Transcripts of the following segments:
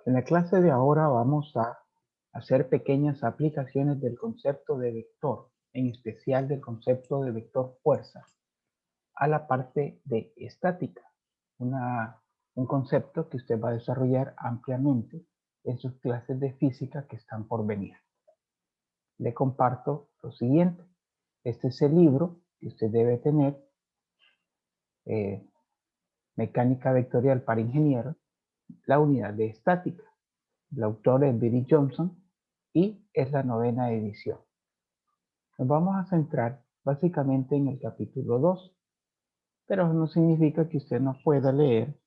En la clase de ahora vamos a hacer pequeñas aplicaciones del concepto de vector, en especial del concepto de vector fuerza, a la parte de estática, un concepto que usted va a desarrollar ampliamente en sus clases de física que están por venir. Le comparto lo siguiente. Este es el libro que usted debe tener, Mecánica Vectorial para Ingenieros, la unidad de estática. El autor es Billy Johnson y es la 9ª edición. Nos vamos a centrar básicamente en el capítulo 2, pero no significa que usted no pueda leer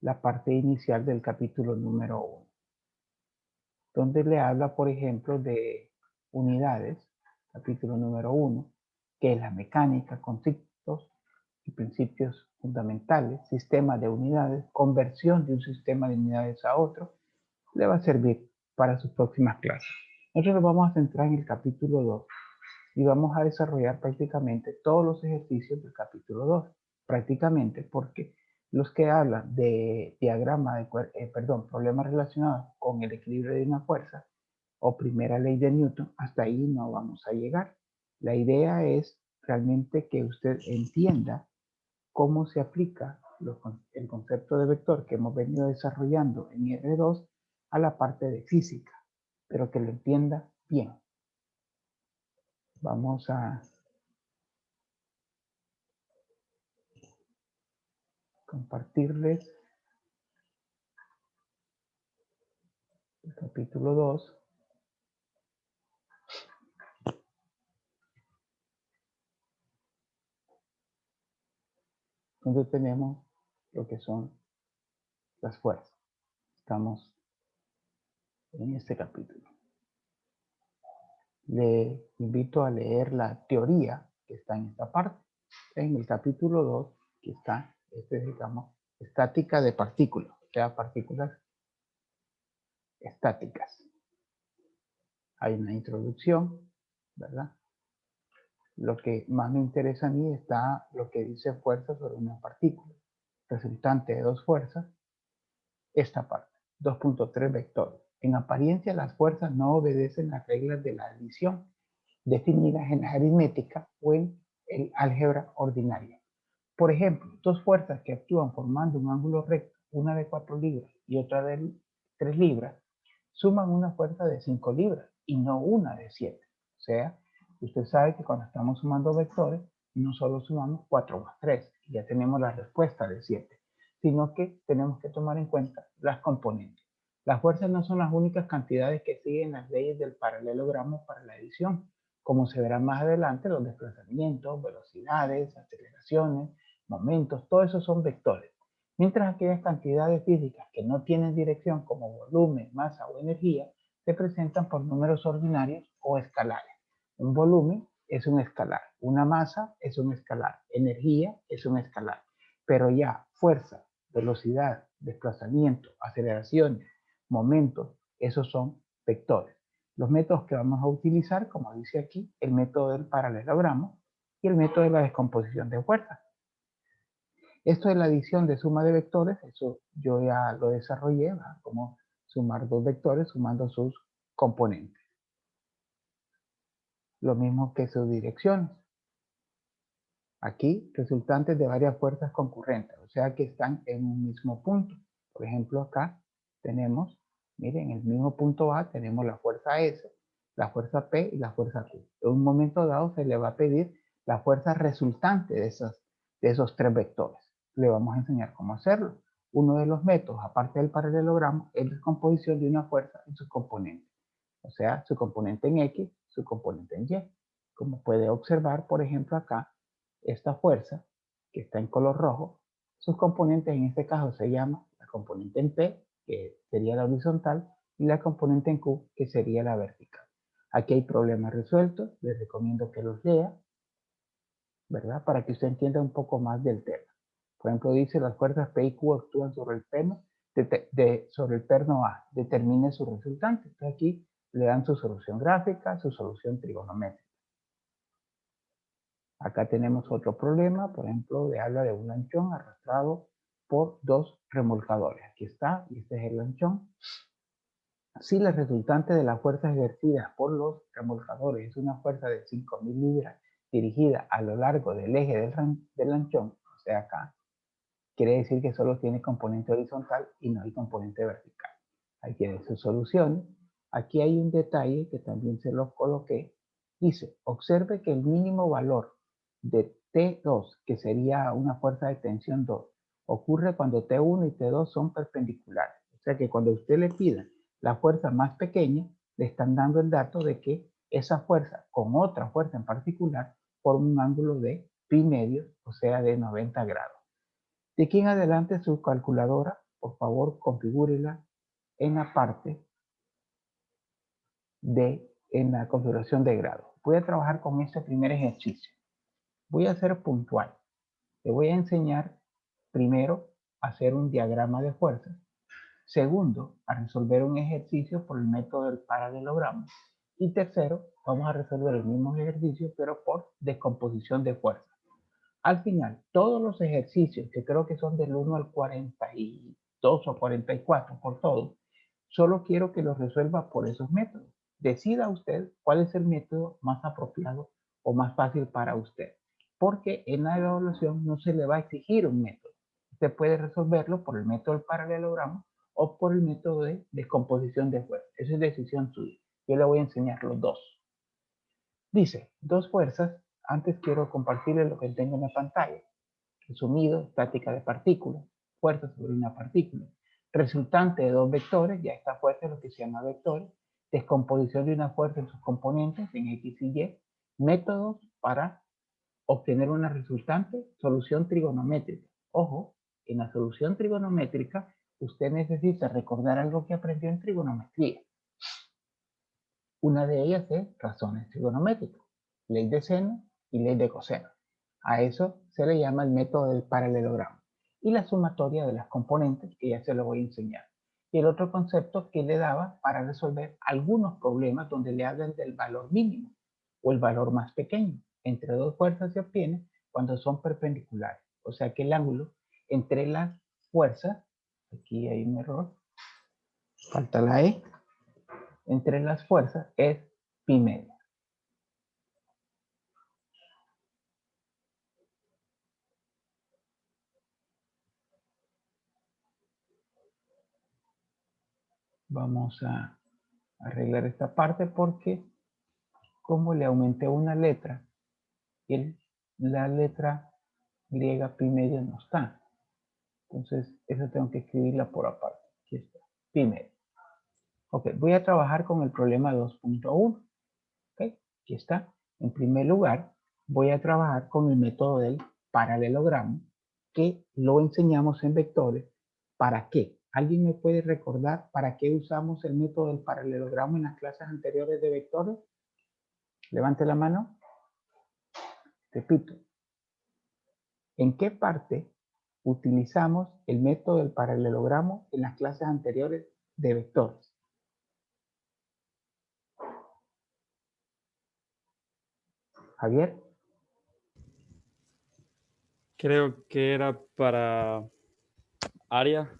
la parte inicial del capítulo número 1, donde le habla, por ejemplo, de unidades, capítulo número 1, que es la mecánica, conceptos y principios fundamentales, sistema de unidades, conversión de un sistema de unidades a otro, le va a servir para sus próximas clases. Nosotros nos vamos a centrar en el capítulo 2 y vamos a desarrollar prácticamente todos los ejercicios del capítulo 2, prácticamente porque los que hablan de diagrama de problemas relacionados con el equilibrio de una fuerza o primera ley de Newton, hasta ahí no vamos a llegar. La idea es realmente que usted entienda cómo se aplica el concepto de vector que hemos venido desarrollando en R2 a la parte de física, pero que lo entienda bien. Vamos a compartirles el capítulo 2. Donde tenemos lo que son las fuerzas. Estamos en este capítulo. Le invito a leer la teoría que está en esta parte. En el capítulo 2, que está, digamos, estática de partículas, o sea, partículas estáticas. Hay una introducción, ¿verdad? Lo que más me interesa a mí está lo que dice fuerza sobre una partícula, resultante de dos fuerzas, esta parte, 2.3 vectores. En apariencia, las fuerzas no obedecen las reglas de la adición, definidas en la aritmética o en el álgebra ordinaria. Por ejemplo, dos fuerzas que actúan formando un ángulo recto, una de 4 libras y otra de 3 libras, suman una fuerza de 5 libras y no una de 7. O sea, usted sabe que cuando estamos sumando vectores, no solo sumamos 4 más 3, y ya tenemos la respuesta de 7, sino que tenemos que tomar en cuenta las componentes. Las fuerzas no son las únicas cantidades que siguen las leyes del paralelogramo para la adición. Como se verá más adelante, los desplazamientos, velocidades, aceleraciones, momentos, todo eso son vectores. Mientras aquellas cantidades físicas que no tienen dirección, como volumen, masa o energía, se presentan por números ordinarios o escalares. Un volumen es un escalar, una masa es un escalar, energía es un escalar. Pero ya fuerza, velocidad, desplazamiento, aceleraciones, momentos, esos son vectores. Los métodos que vamos a utilizar, como dice aquí, el método del paralelogramo y el método de la descomposición de fuerzas. Esto de la adición de suma de vectores, eso yo ya lo desarrollé, ¿verdad? Como sumar dos vectores sumando sus componentes. Lo mismo que sus direcciones. Aquí, resultantes de varias fuerzas concurrentes, o sea que están en un mismo punto. Por ejemplo, acá tenemos, miren, en el mismo punto A tenemos la fuerza S, la fuerza P y la fuerza Q. En un momento dado se le va a pedir la fuerza resultante de esos tres vectores. Le vamos a enseñar cómo hacerlo. Uno de los métodos, aparte del paralelogramo, es la descomposición de una fuerza en sus componentes. O sea, su componente en X, su componente en Y. Como puede observar, por ejemplo, acá, esta fuerza, que está en color rojo, sus componentes en este caso se llama la componente en P, que sería la horizontal, y la componente en Q, que sería la vertical. Aquí hay problemas resueltos, les recomiendo que los lea, ¿verdad? Para que usted entienda un poco más del tema. Por ejemplo, dice las fuerzas P y Q actúan sobre el perno A, determine su resultante. Entonces aquí le dan su solución gráfica, su solución trigonométrica. Acá tenemos otro problema, por ejemplo, habla de un lanchón arrastrado por dos remolcadores. Aquí está, y este es el lanchón. Si la resultante de la fuerza ejercida por los remolcadores es una fuerza de 5.000 libras dirigida a lo largo del eje del lanchón, o sea acá, quiere decir que solo tiene componente horizontal y no hay componente vertical. Ahí tiene sus soluciones. Aquí hay un detalle que también se los coloqué. Dice, observe que el mínimo valor de T2, que sería una fuerza de tensión 2, ocurre cuando T1 y T2 son perpendiculares. O sea que cuando usted le pida la fuerza más pequeña, le están dando el dato de que esa fuerza con otra fuerza en particular forma un ángulo de pi medio, o sea de 90 grados. De aquí en adelante su calculadora, por favor, configúrela en la parte en la configuración de grado. Voy a trabajar con este primer ejercicio. Voy a ser puntual. Te voy a enseñar primero a hacer un diagrama de fuerzas. Segundo, a resolver un ejercicio por el método del paralelogramo. Y tercero, vamos a resolver el mismo ejercicio, pero por descomposición de fuerzas. Al final, todos los ejercicios, que creo que son del 1 al 42 o 44 por todo, solo quiero que los resuelva por esos métodos. Decida usted cuál es el método más apropiado o más fácil para usted, porque en la evaluación no se le va a exigir un método. Usted puede resolverlo por el método del paralelogramo o por el método de descomposición de fuerzas. Esa es decisión suya. Yo le voy a enseñar los dos. Dice, dos fuerzas. Antes quiero compartirles lo que tengo en la pantalla. Resumido, estática de partículas, fuerza sobre una partícula. Resultante de dos vectores, ya esta fuerza es lo que se llama vectores. Descomposición de una fuerza en sus componentes, en X y Y. Métodos para obtener una resultante, solución trigonométrica. Ojo, en la solución trigonométrica usted necesita recordar algo que aprendió en trigonometría. Una de ellas es razones trigonométricas, ley de seno y ley de coseno. A eso se le llama el método del paralelogramo. Y la sumatoria de las componentes, que ya se lo voy a enseñar. Y el otro concepto que le daba para resolver algunos problemas donde le hablan del valor mínimo o el valor más pequeño. Entre dos fuerzas se obtiene cuando son perpendiculares. O sea que el ángulo entre las fuerzas, aquí hay un error, falta la E, entre las fuerzas es pi media. Vamos a arreglar esta parte porque como le aumenté una letra y la letra griega pi media no está. Entonces, eso tengo que escribirla por aparte. Aquí está, pi media. Ok, voy a trabajar con el problema 2.1. Ok, aquí está. En primer lugar, voy a trabajar con el método del paralelogramo, que lo enseñamos en vectores. ¿Para qué? ¿Alguien me puede recordar para qué usamos el método del paralelogramo en las clases anteriores de vectores? Levante la mano. Repito. ¿En qué parte utilizamos el método del paralelogramo en las clases anteriores de vectores? Javier. Creo que era para área.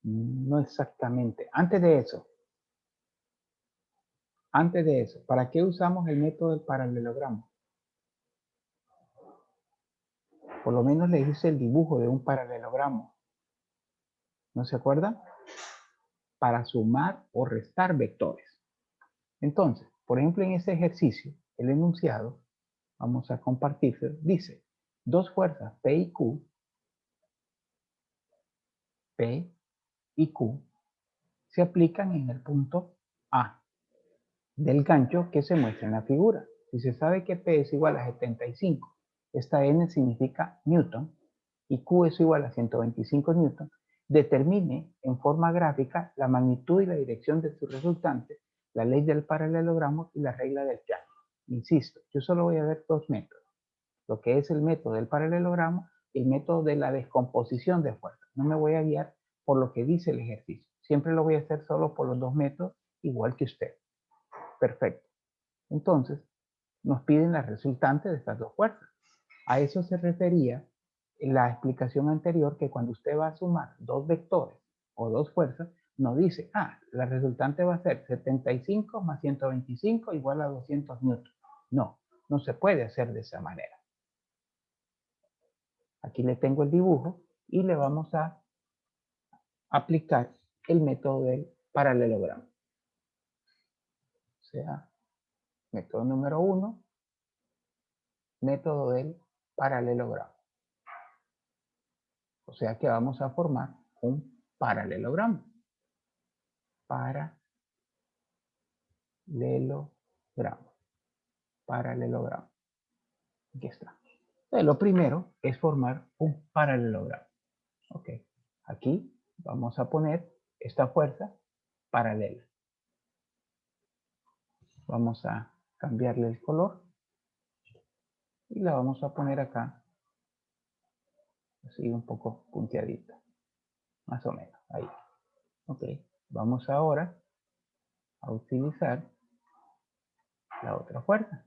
No exactamente. Antes de eso, ¿para qué usamos el método del paralelogramo? Por lo menos le hice el dibujo de un paralelogramo. ¿No se acuerda? Para sumar o restar vectores. Entonces, por ejemplo, en este ejercicio, el enunciado, vamos a compartirlo, dice, dos fuerzas P y Q, P y Q, se aplican en el punto A del gancho que se muestra en la figura. Si se sabe que P es igual a 75, esta N significa Newton, y Q es igual a 125 Newton, determine en forma gráfica la magnitud y la dirección de su resultante, la ley del paralelogramo y la regla del triángulo. Insisto, yo solo voy a ver dos métodos, lo que es el método del paralelogramo y el método de la descomposición de fuerzas. No me voy a guiar por lo que dice el ejercicio. Siempre lo voy a hacer solo por los dos métodos, igual que usted. Perfecto. Entonces, nos piden la resultante de estas dos fuerzas. A eso se refería la explicación anterior, que cuando usted va a sumar dos vectores o dos fuerzas, no dice, la resultante va a ser 75 más 125 igual a 200 newtons. No, no se puede hacer de esa manera. Aquí le tengo el dibujo y le vamos a aplicar el método del paralelogramo. O sea, método número 1, método del paralelogramo. O sea que vamos a formar un paralelogramo. Paralelogramo. Aquí está. Entonces, lo primero es formar un paralelogramo. Ok. Aquí vamos a poner esta fuerza paralela. Vamos a cambiarle el color y la vamos a poner acá, así un poco punteadita, más o menos, ahí. Ok. Vamos ahora a utilizar la otra fuerza.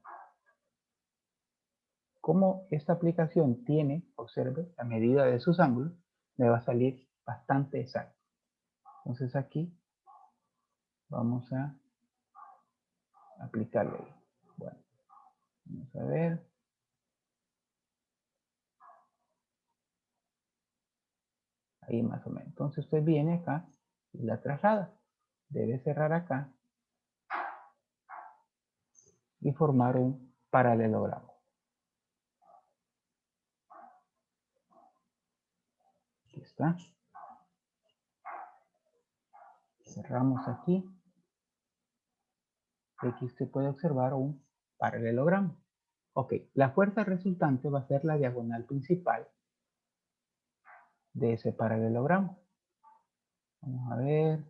Como esta aplicación tiene, observe, la medida de sus ángulos, me va a salir bastante exacto. Entonces aquí vamos a aplicarle. Bueno, vamos a ver. Ahí más o menos. Entonces usted viene acá y la traslada. Debe cerrar acá y formar un paralelogramo. Aquí está. Cerramos aquí. Y aquí usted puede observar un paralelogramo. Ok, la fuerza resultante va a ser la diagonal principal de ese paralelogramo. Vamos a ver.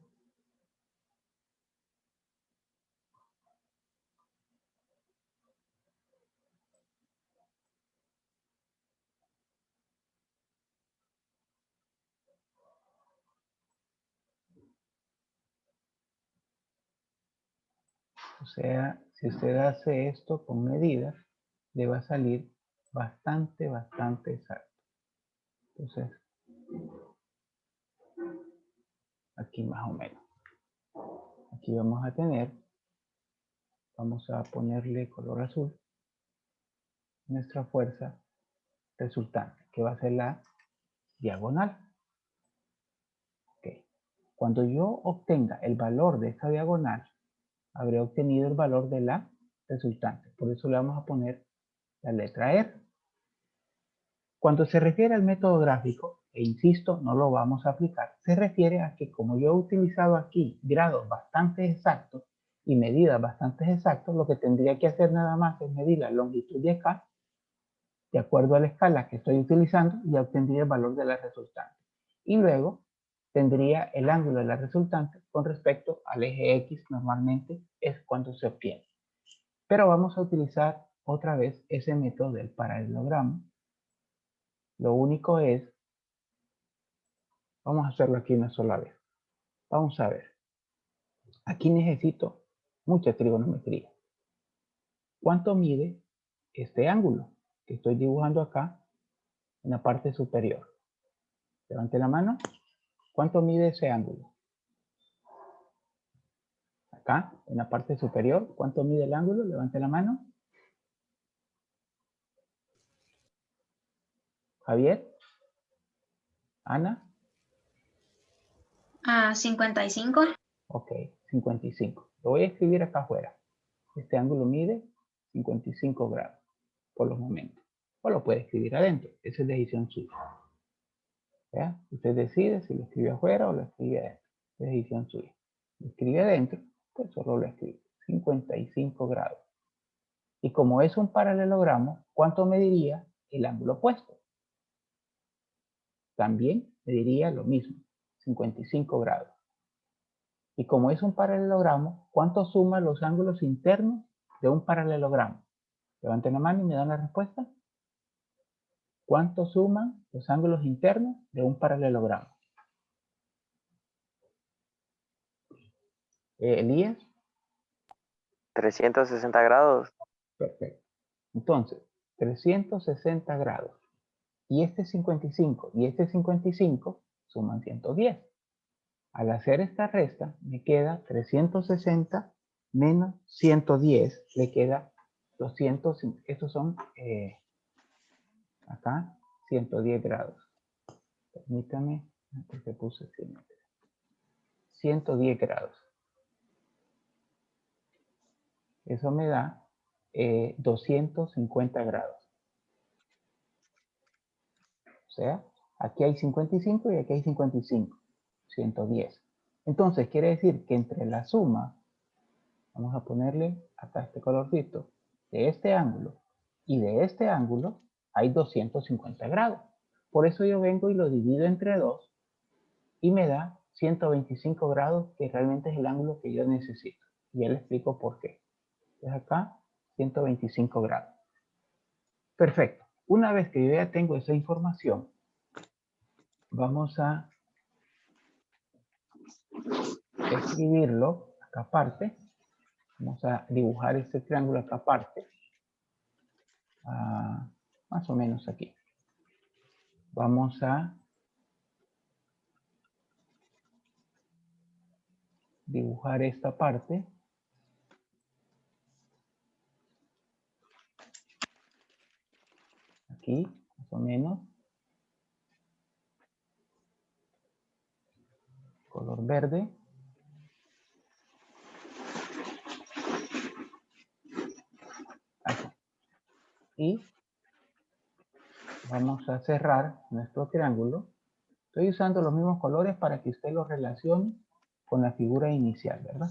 O sea, si usted hace esto con medidas, le va a salir bastante exacto. Entonces, aquí más o menos. Aquí vamos a tener, vamos a ponerle color azul, nuestra fuerza resultante, que va a ser la diagonal. Okay. Cuando yo obtenga el valor de esta diagonal, habré obtenido el valor de la resultante. Por eso le vamos a poner la letra R. Cuando se refiere al método gráfico, e insisto, no lo vamos a aplicar, se refiere a que como yo he utilizado aquí grados bastante exactos y medidas bastante exactas, lo que tendría que hacer nada más es medir la longitud de acá, de acuerdo a la escala que estoy utilizando, y obtendría el valor de la resultante. Y luego tendría el ángulo de la resultante con respecto al eje X, normalmente es cuando se obtiene. Pero vamos a utilizar otra vez ese método del paralelogramo. Lo único es, vamos a hacerlo aquí una sola vez. Vamos a ver. Aquí necesito mucha trigonometría. ¿Cuánto mide este ángulo que estoy dibujando acá en la parte superior? Levante la mano. ¿Cuánto mide ese ángulo? Acá, en la parte superior, ¿cuánto mide el ángulo? Levante la mano. Javier. Ana. 55. Ok, 55. Lo voy a escribir acá afuera. Este ángulo mide 55 grados por los momentos. O lo puede escribir adentro. Esa es decisión suya. ¿Ya? Usted decide si lo escribe afuera o lo escribe adentro. Es decisión suya. Lo escribe adentro, pues solo lo escribe. 55 grados. Y como es un paralelogramo, ¿cuánto mediría el ángulo opuesto? También mediría lo mismo, 55 grados. Y como es un paralelogramo, ¿cuánto suma los ángulos internos de un paralelogramo? Levanten la mano y me dan la respuesta. ¿Cuánto suman los ángulos internos de un paralelogramo? Elías. 360 grados. Perfecto. Entonces, 360 grados. Y este 55 y este 55 suman 110. Al hacer esta resta, me queda 360 menos 110, le queda 200, estos son acá 110 grados. Permítame, porque puse 110 grados. Eso me da 250 grados. O sea, aquí hay 55 y aquí hay 55. 110. Entonces, quiere decir que entre la suma, vamos a ponerle acá este colorcito, de este ángulo y de este ángulo, hay 250 grados. Por eso yo vengo y lo divido entre 2 y me da 125 grados, que realmente es el ángulo que yo necesito. Y ya le explico por qué. Entonces acá, 125 grados. Perfecto. Una vez que yo ya tengo esa información, vamos a escribirlo acá aparte. Vamos a dibujar este triángulo acá aparte. Más o menos aquí. Vamos a dibujar esta parte. Aquí, más o menos. Color verde. Aquí. Y vamos a cerrar nuestro triángulo. Estoy usando los mismos colores para que usted los relacione con la figura inicial, ¿verdad?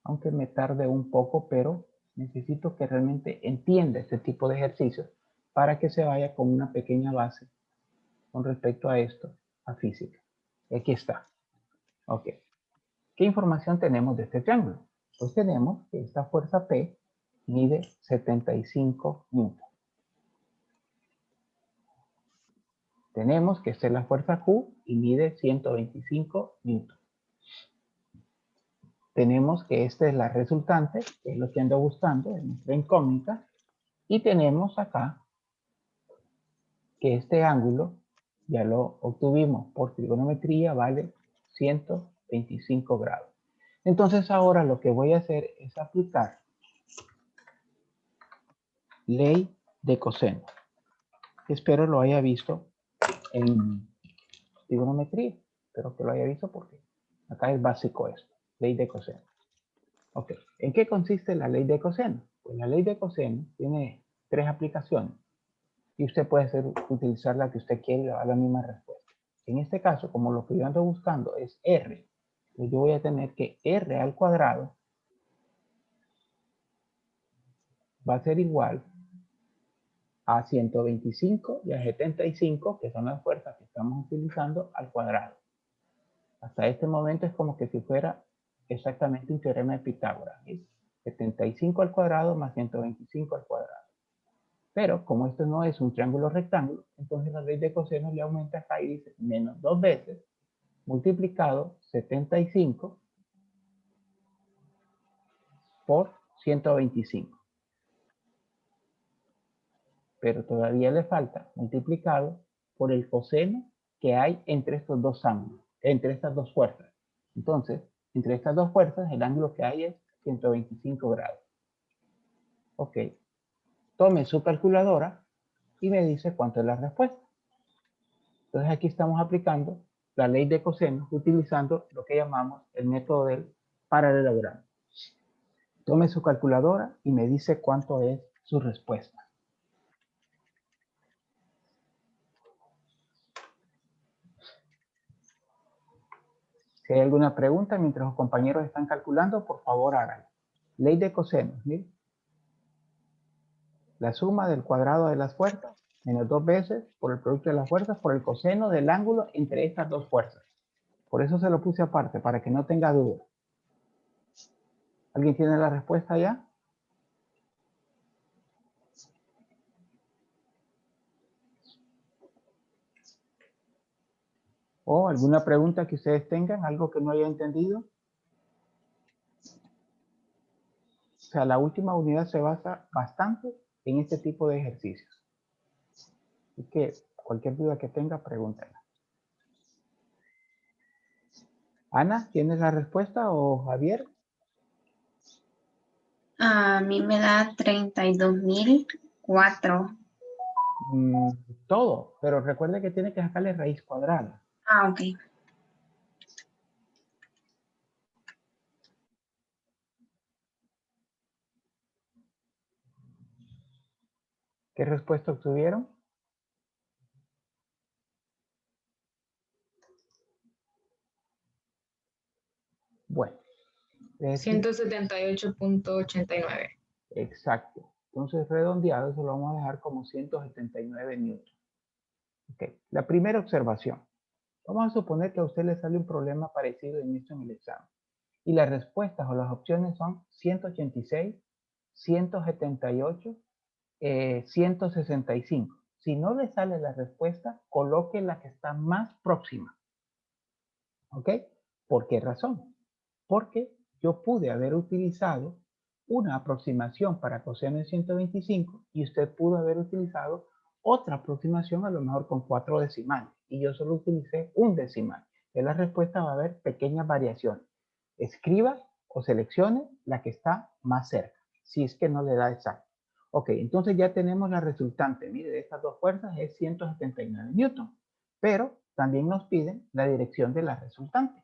Aunque me tarde un poco, pero necesito que realmente entienda este tipo de ejercicios para que se vaya con una pequeña base con respecto a esto, a física. Y aquí está. Ok. ¿Qué información tenemos de este triángulo? Pues tenemos que esta fuerza P mide 75 newtons. Tenemos que esta es la fuerza Q y mide 125 newtons. Tenemos que esta es la resultante, que es lo que ando buscando, es nuestra incógnita. Y tenemos acá que este ángulo, ya lo obtuvimos por trigonometría, vale 125 grados. Entonces ahora lo que voy a hacer es aplicar ley de coseno. Espero lo haya visto en trigonometría. Espero que lo haya visto porque acá es básico esto, ley de coseno. Ok, ¿en qué consiste la ley de coseno? Pues la ley de coseno tiene 3 aplicaciones y usted puede utilizar la que usted quiera y le va a dar la misma respuesta. En este caso, como lo que yo ando buscando es R, pues yo voy a tener que R al cuadrado va a ser igual a 125 y a 75, que son las fuerzas que estamos utilizando, al cuadrado. Hasta este momento es como que si fuera exactamente un teorema de Pitágoras. ¿Sí? 75 al cuadrado más 125 al cuadrado. Pero como esto no es un triángulo rectángulo, entonces la ley de coseno le aumenta acá y dice menos 2 veces multiplicado 75 por 125. Pero todavía le falta multiplicado por el coseno que hay entre estos dos ángulos, entre estas dos fuerzas. Entonces, entre estas dos fuerzas, el ángulo que hay es 125 grados. Ok. Tome su calculadora y me dice cuánto es la respuesta. Entonces aquí estamos aplicando la ley de coseno utilizando lo que llamamos el método del paralelogramo. Tome su calculadora y me dice cuánto es su respuesta. Si hay alguna pregunta mientras los compañeros están calculando, por favor háganlo. Ley de coseno. ¿Sí? La suma del cuadrado de las fuerzas menos 2 veces por el producto de las fuerzas por el coseno del ángulo entre estas dos fuerzas. Por eso se lo puse aparte, para que no tenga duda. ¿Alguien tiene la respuesta ya? ¿O alguna pregunta que ustedes tengan? ¿Algo que no haya entendido? sea, la última unidad se basa bastante en este tipo de ejercicios. Así que cualquier duda que tenga, pregúntenla. Ana, ¿tienes la respuesta o Javier? A mí me da 32.004. Todo, pero recuerde que tiene que sacarle raíz cuadrada. Ah, ok. ¿Qué respuesta obtuvieron? Bueno. 178.89. Exacto. Entonces, redondeado, eso lo vamos a dejar como 179 newtons. Okay. La primera observación. Vamos a suponer que a usted le sale un problema parecido en esto en el examen. Y las respuestas o las opciones son 186, 178, 165. Si no le sale la respuesta, coloque la que está más próxima. ¿Ok? ¿Por qué razón? Porque yo pude haber utilizado una aproximación para coseno en 125 y usted pudo haber utilizado otra aproximación a lo mejor con 4 decimales y yo solo utilicé un decimal. En la respuesta va a haber pequeñas variaciones. Escriba o seleccione la que está más cerca, si es que no le da exacto. Ok, entonces ya tenemos la resultante. Mire, de estas dos fuerzas es 179 newtons, pero también nos piden la dirección de la resultante.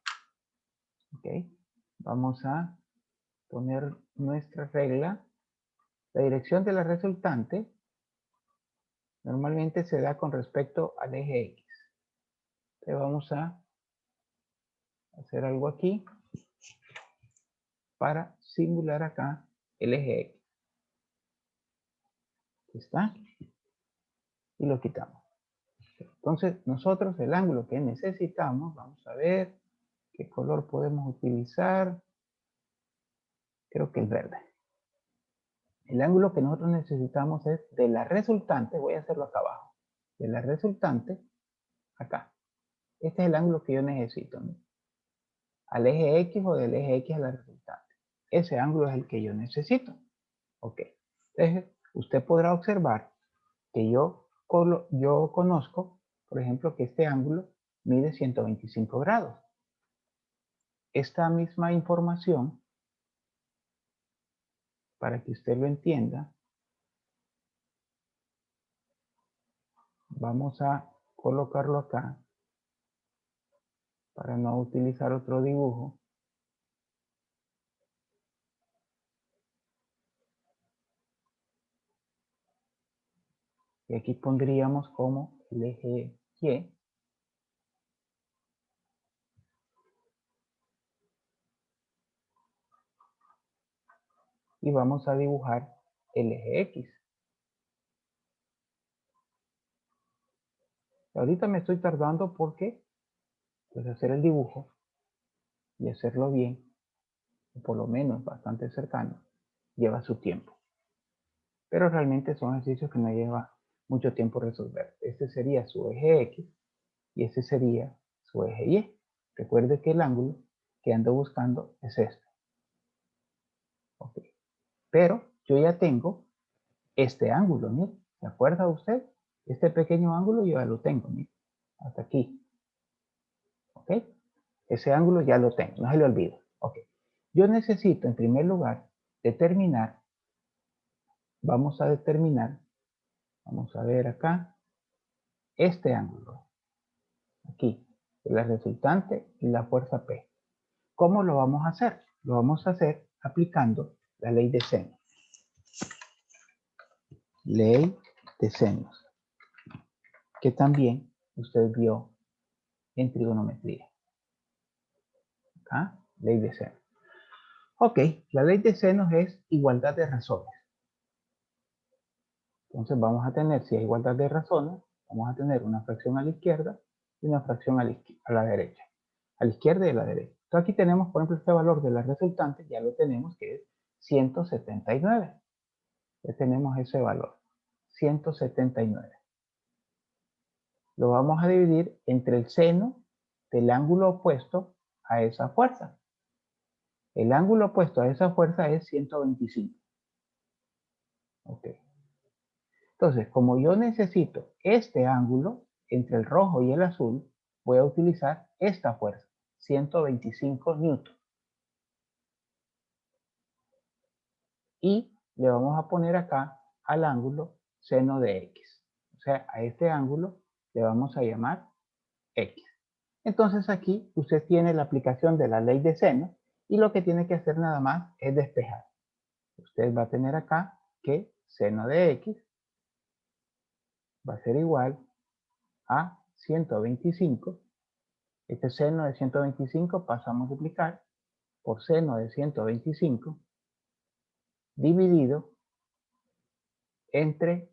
Ok, vamos a poner nuestra regla. La dirección de la resultante normalmente se da con respecto al eje X. Entonces vamos a hacer algo aquí para simular acá el eje X. Aquí está. Y lo quitamos. Entonces nosotros el ángulo que necesitamos, vamos a ver qué color podemos utilizar. Creo que el verde. El ángulo que nosotros necesitamos es de la resultante, voy a hacerlo acá abajo, de la resultante acá. Este es el ángulo que yo necesito, ¿no? Al eje X o del eje X a la resultante. Ese ángulo es el que yo necesito. Ok. Entonces, usted podrá observar que yo conozco, por ejemplo, que este ángulo mide 125 grados. Esta misma información, para que usted lo entienda, vamos a colocarlo acá para no utilizar otro dibujo. Y aquí pondríamos como el eje Y. Y vamos a dibujar el eje X. Ahorita me estoy tardando porque pues hacer el dibujo y hacerlo bien, o por lo menos bastante cercano, lleva su tiempo. Pero realmente son ejercicios que no lleva mucho tiempo resolver. Este sería su eje X y este sería su eje Y. Recuerde que el ángulo que ando buscando es este. Okay. Pero yo ya tengo este ángulo, ¿no? ¿Se acuerda usted? Este pequeño ángulo yo ya lo tengo, ¿no? Hasta aquí. ¿Ok? Ese ángulo ya lo tengo, no se le olvide. ¿Ok? Yo necesito, en primer lugar, determinar, vamos a determinar, vamos a ver acá, este ángulo. Aquí, la resultante y la fuerza P. ¿Cómo lo vamos a hacer? Lo vamos a hacer aplicando la ley de seno. Ley de senos, que también usted vio en trigonometría. Acá, ley de seno. Ok, la ley de senos es igualdad de razones. Entonces vamos a tener, si hay igualdad de razones, vamos a tener una fracción a la izquierda y una fracción a la derecha. A la izquierda y a la derecha. Entonces aquí tenemos, por ejemplo, este valor de la resultante, ya lo tenemos, que es 179. Ya tenemos ese valor, 179. Lo vamos a dividir entre el seno del ángulo opuesto a esa fuerza. El ángulo opuesto a esa fuerza es 125. Ok. Entonces, como yo necesito este ángulo entre el rojo y el azul, voy a utilizar esta fuerza, 125 newton. Y le vamos a poner acá al ángulo seno de x. O sea, a este ángulo le vamos a llamar x. Entonces aquí usted tiene la aplicación de la ley de seno y lo que tiene que hacer nada más es despejar. Usted va a tener acá que seno de x va a ser igual a 125. Este seno de 125 pasa a multiplicar por seno de 125 dividido entre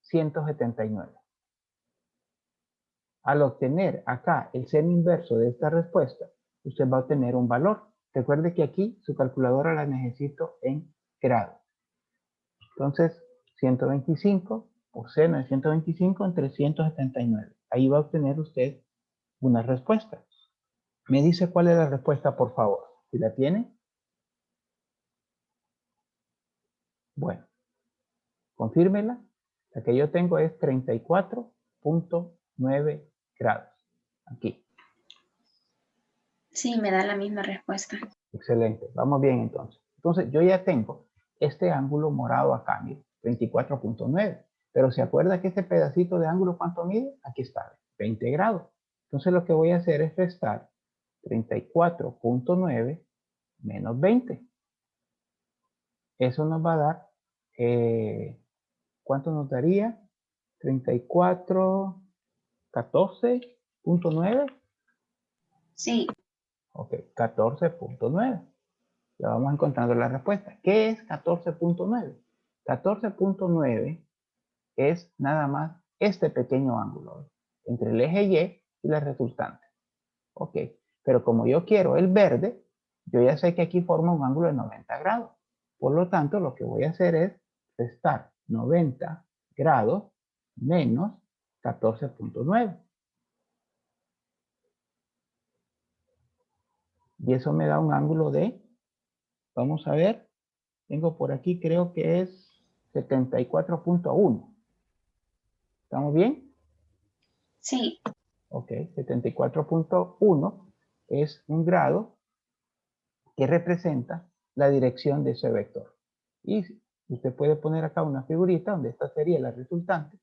179. Al obtener acá el seno inverso de esta respuesta, usted va a obtener un valor. Recuerde que aquí su calculadora la necesito en grados. Entonces, 125 por seno de 125 entre 179. Ahí va a obtener usted una respuesta. Me dice cuál es la respuesta, por favor. ¿Si la tiene? Bueno, confírmela. La que yo tengo es 34.9 grados. Aquí. Sí, me da la misma respuesta. Excelente. Vamos bien entonces. Entonces, yo ya tengo este ángulo morado acá, mire, 24.9. Pero ¿se acuerda que este pedacito de ángulo cuánto mide? Aquí está, 20 grados. Entonces, lo que voy a hacer es restar 34.9 menos 20. Eso nos va a dar, ¿cuánto nos daría? 34, 14.9. Sí, Ok, 14.9. Ya vamos encontrando la respuesta. ¿Qué es 14.9? 14.9 es nada más este pequeño ángulo entre el eje Y y la resultante. Ok, pero como yo quiero el verde, yo ya sé que aquí forma un ángulo de 90 grados. Por lo tanto, lo que voy a hacer es restar 90 grados menos 14.9. Y eso me da un ángulo de, vamos a ver, tengo por aquí, creo que es 74.1. ¿Estamos bien? sí. Ok, 74.1 es un grado que representa la dirección de ese vector. Y usted puede poner acá una figurita donde esta sería la resultante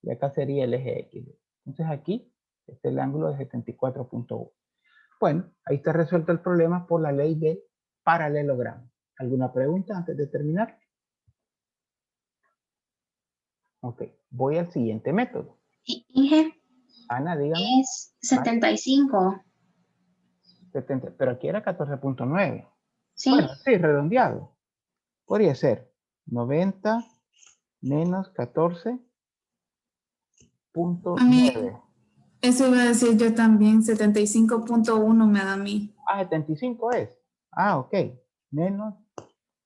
y acá sería el eje X. Entonces aquí está el ángulo de 74.1. Bueno, ahí está resuelto el problema por la ley del paralelogramo. ¿Alguna pregunta antes de terminar? Ok, voy al siguiente método. Inge, Ana, dígame. es 75. 70, pero aquí era 14.9. Sí, Bueno, sí, redondeado. Podría ser 90 menos A mí, 14.9. eso iba a decir yo también, 75.1 me da a mí. Ah, 75 es. Ah, ok. Menos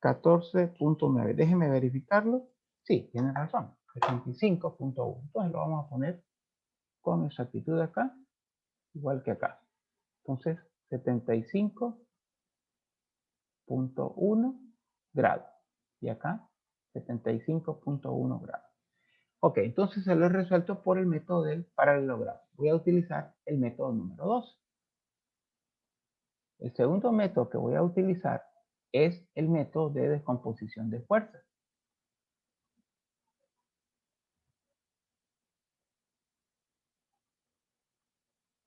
14.9. Déjeme verificarlo. Sí, tiene razón. 75.1. Entonces lo vamos a poner con exactitud acá, igual que acá. Entonces, 75.1 grados. Y acá, 75.1 grados. Ok, entonces se lo he resuelto por el método del paralelogramo. Voy a utilizar el método número 2. El segundo método que voy a utilizar es el método de descomposición de fuerzas.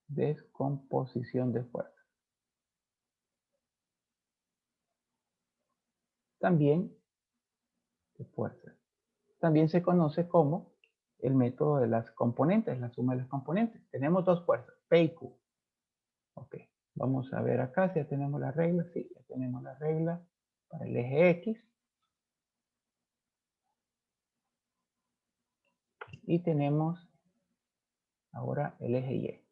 Descomposición de fuerzas. También de fuerzas. También se conoce como el método de las componentes, la suma de las componentes. Tenemos dos fuerzas, P y Q. Ok, vamos a ver acá si ya tenemos la regla. Sí, ya tenemos la regla para el eje X. Y tenemos ahora el eje Y.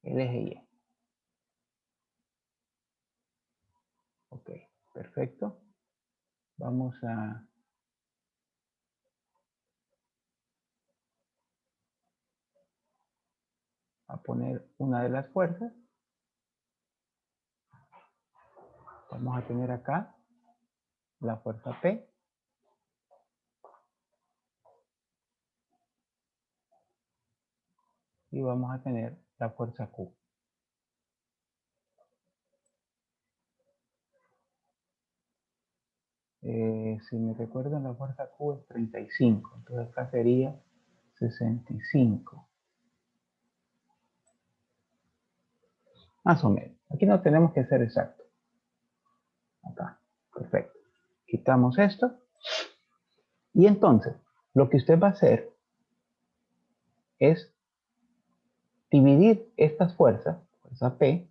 El eje Y. Ok, perfecto. Vamos a a poner una de las fuerzas. Vamos a tener acá la fuerza P. Y vamos a tener la fuerza Q. Si me recuerdan, la fuerza Q es 35. Entonces acá sería 65. Más o menos. Aquí no tenemos que ser exactos. Acá. Perfecto. Quitamos esto. Y entonces, lo que usted va a hacer es dividir estas fuerzas, fuerza P,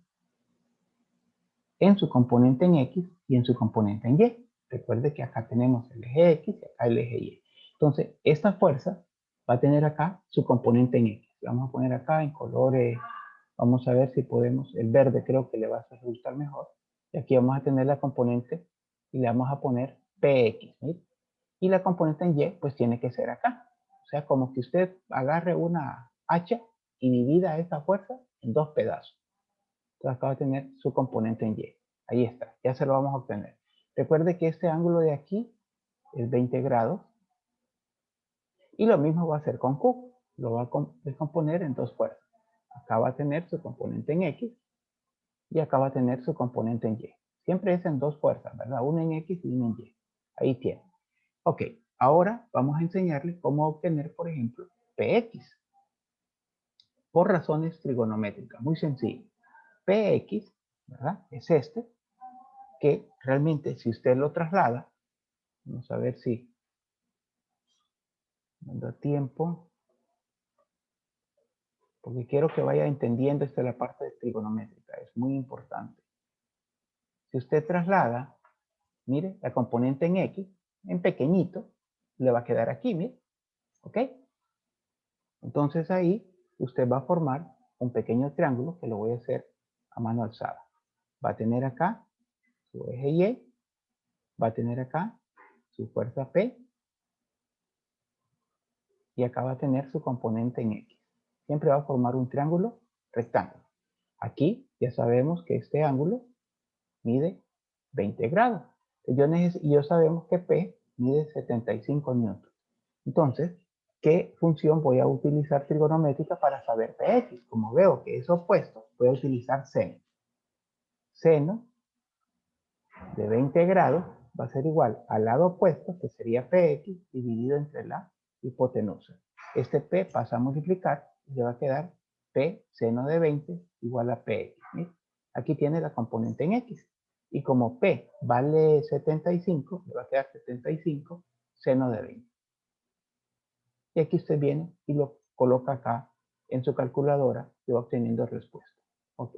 en su componente en X y en su componente en Y. Recuerde que acá tenemos el eje X y acá el eje Y. Entonces, esta fuerza va a tener acá su componente en X. Vamos a poner acá en colores, vamos a ver si podemos, el verde creo que le va a resultar mejor. Y aquí vamos a tener la componente y le vamos a poner PX. ¿sí? Y la componente en Y, pues tiene que ser acá. O sea, como que usted agarre una hacha y divida esta fuerza en dos pedazos. Entonces acá va a tener su componente en Y. Ahí está, ya se lo vamos a obtener. Recuerde que este ángulo de aquí es 20 grados. Y lo mismo va a hacer con Q. Lo va a descomponer en dos fuerzas. Acá va a tener su componente en X y acá va a tener su componente en Y. Siempre es en dos fuerzas, ¿verdad? Una en X y una en Y. Ahí tiene. Ok, ahora vamos a enseñarle cómo obtener, por ejemplo, PX. Por razones trigonométricas, muy sencillo. PX, ¿verdad? Es este, que realmente si usted lo traslada, vamos a ver si me da tiempo, porque quiero que vaya entendiendo esta es la parte de trigonométrica, es muy importante. Si usted traslada, mire, la componente en X, en pequeñito, le va a quedar aquí, mire, ¿ok? Entonces ahí usted va a formar un pequeño triángulo que lo voy a hacer a mano alzada. Va a tener acá su eje Y, va a tener acá su fuerza P y acá va a tener su componente en X. Siempre va a formar un triángulo rectángulo. Aquí ya sabemos que este ángulo mide 20 grados. Y yo sabemos que P mide 75 newtons. Entonces, ¿qué función voy a utilizar trigonométrica para saber PX? Como veo que es opuesto, voy a utilizar seno. Seno de 20 grados va a ser igual al lado opuesto, que sería PX, dividido entre la hipotenusa. Este P pasa a multiplicar y le va a quedar P seno de 20 igual a PX. ¿sí? Aquí tiene la componente en X. Y como P vale 75, le va a quedar 75 seno de 20. Y aquí usted viene y lo coloca acá en su calculadora y va obteniendo respuesta. Ok.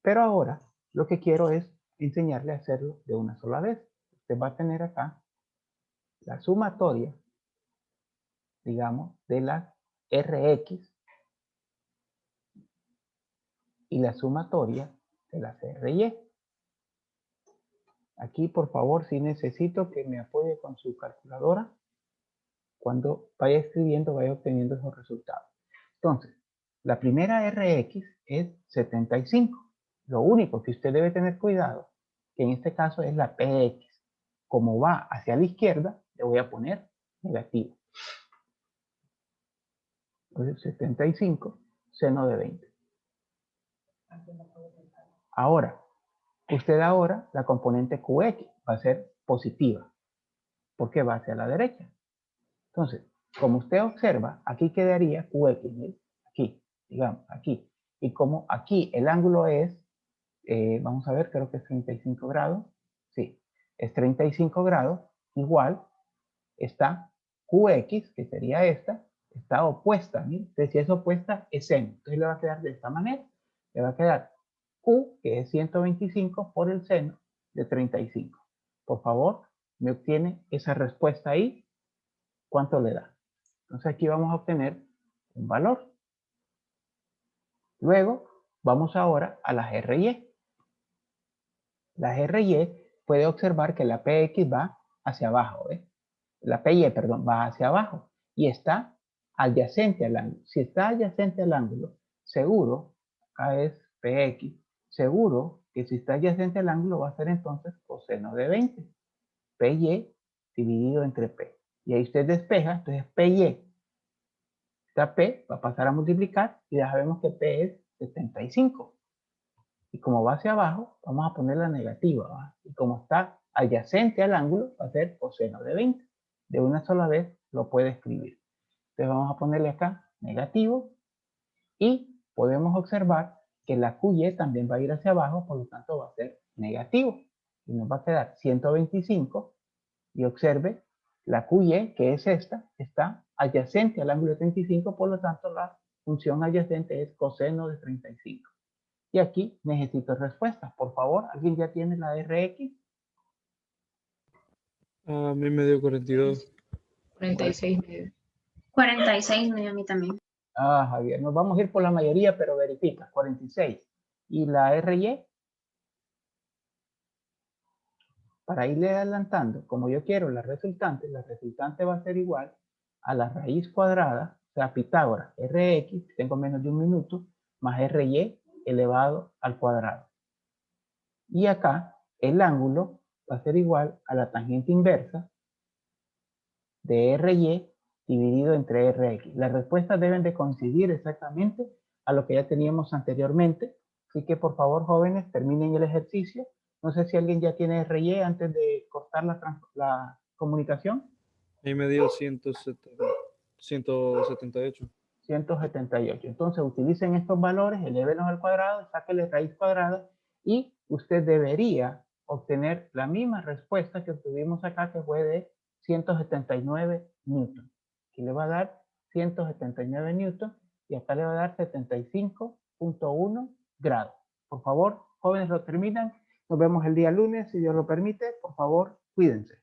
Pero ahora lo que quiero es enseñarle a hacerlo de una sola vez. Usted va a tener acá la sumatoria, digamos, de las RX y la sumatoria de las RY. Aquí, por favor, sí necesito que me apoye con su calculadora. Cuando vaya escribiendo, vaya obteniendo esos resultados. Entonces, la primera RX es 75. Lo único que usted debe tener cuidado, que en este caso es la PX. Como va hacia la izquierda, le voy a poner negativo. Entonces, 75 seno de 20. Ahora, la componente QX va a ser positiva, porque va hacia la derecha. Entonces, como usted observa, aquí quedaría QX, ¿sí? Aquí, digamos, aquí. Y como aquí el ángulo es, vamos a ver, creo que es 35 grados. Sí, es 35 grados, igual está QX, que sería esta, está opuesta. ¿sí? Entonces, si es opuesta, es seno. Entonces, le va a quedar de esta manera. Le va a quedar Q, que es 125, por el seno de 35. Por favor, me obtiene esa respuesta ahí. ¿Cuánto le da? Entonces aquí vamos a obtener un valor. Luego, vamos ahora a las RY. Las RY puede observar que la PX va hacia abajo. La PY, perdón, va hacia abajo. Y está adyacente al ángulo. Si está adyacente al ángulo, seguro, acá es PX, seguro que si está adyacente al ángulo va a ser entonces coseno de 20. PY dividido entre P. Y ahí usted despeja, entonces PY. Esta P va a pasar a multiplicar y ya sabemos que P es 75. Y como va hacia abajo, vamos a poner la negativa, ¿va? Y como está adyacente al ángulo, va a ser coseno de 20. De una sola vez lo puede escribir. Entonces vamos a ponerle acá negativo y podemos observar que la QY también va a ir hacia abajo, por lo tanto va a ser negativo. Y nos va a quedar 125 y observe la QY, que es esta, está adyacente al ángulo de 35, por lo tanto la función adyacente es coseno de 35. Y aquí necesito respuestas. Por favor, ¿alguien ya tiene la RX? A mí me dio 42. 46 medio. 46 me dio a mí también. Ah, Javier, nos vamos a ir por la mayoría, pero verifica, 46. ¿Y la RY? Para irle adelantando, como yo quiero la resultante va a ser igual a la raíz cuadrada, o sea, Pitágoras, Rx, tengo menos de un minuto, más Ry elevado al cuadrado. Y acá, el ángulo va a ser igual a la tangente inversa de Ry dividido entre Rx. Las respuestas deben de coincidir exactamente a lo que ya teníamos anteriormente. Así que, por favor, jóvenes, terminen el ejercicio. No sé si alguien ya tiene RY antes de cortar la comunicación. A mí me dio 178. 178. Entonces, utilicen estos valores, elévenlos al cuadrado, sáquenle raíz cuadrada y usted debería obtener la misma respuesta que obtuvimos acá, que fue de 179 newton. Aquí le va a dar 179 newton y acá le va a dar 75.1 grados. Por favor, jóvenes, lo terminan. Nos vemos el día lunes, si Dios lo permite. Por favor, cuídense.